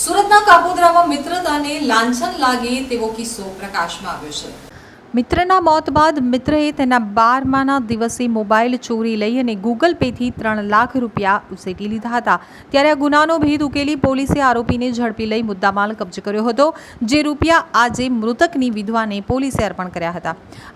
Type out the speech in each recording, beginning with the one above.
સુરતના કાપોદ્રામાં મિત્રતાને લાંછન લાગે તેવો કિસ્સો પ્રકાશમાં આવ્યો છે। મિત્રના મોત બાદ મિત્રએ તેના 12માના દિવસે મોબાઈલ ચોરી લઈ અને ગૂગલ પેથી 3 લાખ રૂપિયા ઉસેટી લીધા હતા। ત્યારે આ ગુનાનો ભેદ ઉકેલી પોલીસે આરોપીને ઝડપી લઈ મુદ્દામાલ કબજે કર્યો હતો, જે રૂપિયા આજે મૃતકની વિધવાને પોલીસે અર્પણ કર્યા હતા।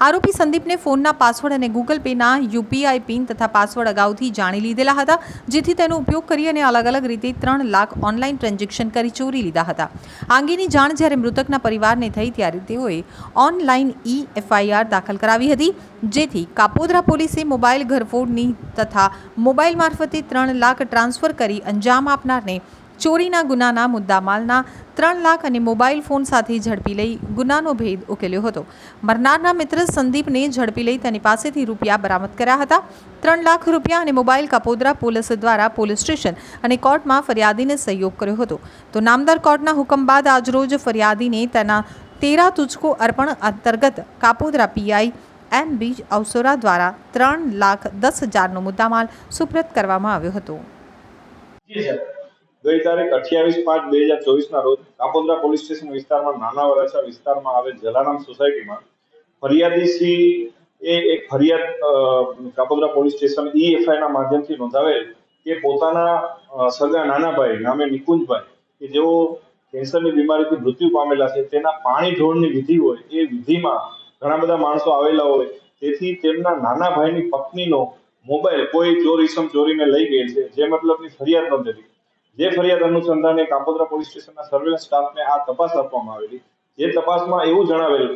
આરોપી સંદીપને ફોનના પાસવર્ડ અને ગૂગલ પેના યુપીઆઈ પિન તથા પાસવર્ડ અગાઉથી જાણી લીધેલા હતા, જેથી તેનો ઉપયોગ કરી અને અલગ અલગ રીતે 3 લાખ ઓનલાઈન ટ્રાન્ઝેક્શન કરી ચોરી લીધા હતા। આ અંગેની જાણ જ્યારે મૃતકના પરિવારને થઈ ત્યારે તેઓએ ઓનલાઈન એફઆઈઆર દાખલ કરાવી હતી, જેથી કાપોદ્રા પોલીસે મોબાઈલ ઘરફોડની તથા મોબાઈલ મારફતે 3 લાખ ટ્રાન્સફર કરી અંજામ આપનારને ચોરીના ગુનાના મુદ્દામાલના 3 લાખ અને મોબાઈલ ફોન સાથે ઝડપી લઈ ગુનાનો ભેદ ઉકેલ્યો હતો। મરનારના મિત્ર સંદીપને ઝડપી લઈ તેની પાસેથી રૂપિયા બરામદ કર્યા હતા। 3 લાખ રૂપિયા અને મોબાઈલ કાપોદ્રા પોલીસ દ્વારા પોલીસ સ્ટેશન અને કોર્ટમાં ફરિયાદીને સહયોગ કર્યો હતો। તો નામદાર કોર્ટના હુકમ બાદ આજરોજ ફરિયાદીને તેના 13 तुझको अर्पण अंतर्गत कापोद्रा पीआई एम बीज अवसोरा द्वारा 3,10,000 मुद्दामाल सुप्रत करवामां आव्यो हतो। गई तारीख 28/5/2024 रोज कापोद्रा पोलीस स्टेशन विस्तार में नाना वराछा विस्तार में आवेल जलाराम सोसायटी में फरियादी श्री एक फरियाद कापोद्रा पोलीस स्टेशन ईएफआई ना माध्यमथी नोंधावेल के पोताना सगा नाना भाई नामे निकुंजभाई के जो કેન્સરની બીમારીથી મૃત્યુ પામેલા છે તેના પાણી ઢોળની વિધિ હોય એ વિધિમાં ઘણા બધા માણસો આવેલા હોય, તેથી તેમના નાના ભાઈની પત્નીનો મોબાઈલ કોઈ ચોર ઈસમ ચોરીને લઈ ગયેલ છે, જે મતલબની ફરિયાદ નોંધેલી। જે ફરિયાદ અનુસંધાને કાપોદ્રા પોલીસ સ્ટેશનના સર્વેલન્સ સ્ટાફને આ તપાસ આપવામાં આવેલી। જે તપાસમાં એવું જણાવેલ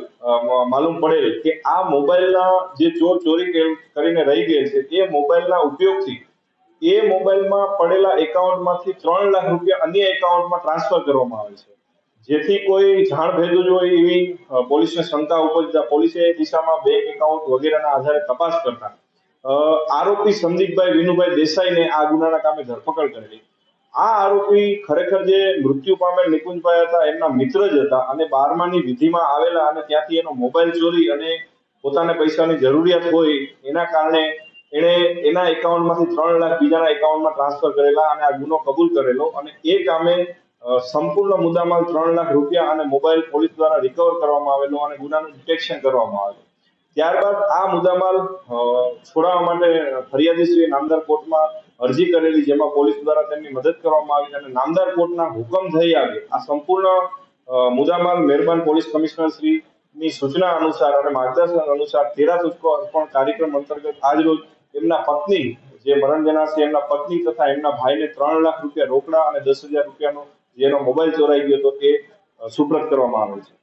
માલુમ પડેલ કે આ મોબાઈલના જે ચોર ચોરી કરીને રહી ગયેલ છે એ મોબાઈલના ઉપયોગથી એ મોબાઈલમાં પડેલા એકાઉન્ટમાંથી 3 લાખ રૂપિયા અન્ય એકાઉન્ટમાં ટ્રાન્સફર કરવામાં આવે છે, જેથી કોઈ જાણ ભેદું જ હોય એવી પોલીસને શંકા ઉપજતા પોલીસે એ દિશામાં બેંક એકાઉન્ટ વગેરેના આધારે તપાસ કરતા આરોપી સંદીપભાઈ વિનુભાઈ દેસાઈને આ ગુનાના કામે ધરપકડ કરેલી। આ આરોપી ખરેખર જે મૃત્યુ પામેલ નિકુંજભાઈ હતા એમના મિત્ર જ હતા અને 12માની વિધિમાં આવેલા અને ત્યાંથી એનો મોબાઈલ ચોરી અને પોતાને પૈસાની જરૂરિયાત હોય એના કારણે એણે એના એકાઉન્ટમાંથી 3 લાખ બીજાના એકાઉન્ટમાં ટ્રાન્સફર કરેલા અને આ ગુનો કબૂલ કરેલો અને એ કામે સંપૂર્ણ મુદ્દામાલ 3 લાખ રૂપિયા અને મોબાઈલ પોલીસ દ્વારા રિકવર કરવામાં આવેલો અને ગુનાનું ડિટેક્શન કરવામાં આવેલું। ત્યારબાદ આ મુદ્દામાલ છોડાવવા માટે ફરિયાદીશ્રીએ નામદાર કોર્ટમાં અરજી કરેલી, જેમાં પોલીસ દ્વારા તેમની મદદ કરવામાં આવી અને નામદાર કોર્ટના હુકમ થઈ આવે આ સંપૂર્ણ મુદ્દામાલ મહેરબાન પોલીસ કમિશનર શ્રીની સૂચના અનુસાર અને માર્ગદર્શન અનુસાર 13 तुझको अर्पण કાર્યક્રમ અંતર્ગત આજરોજ એમના પત્ની જે મરણ જનાર છે એમના પત્ની તથા એમના ભાઈને 3 લાખ રૂપિયા રોકડા અને 10,000 રૂપિયાનો જેનો મોબાઈલ ચોરાઈ ગયો હતો એ સુપ્રત કરવામાં આવેલ છે।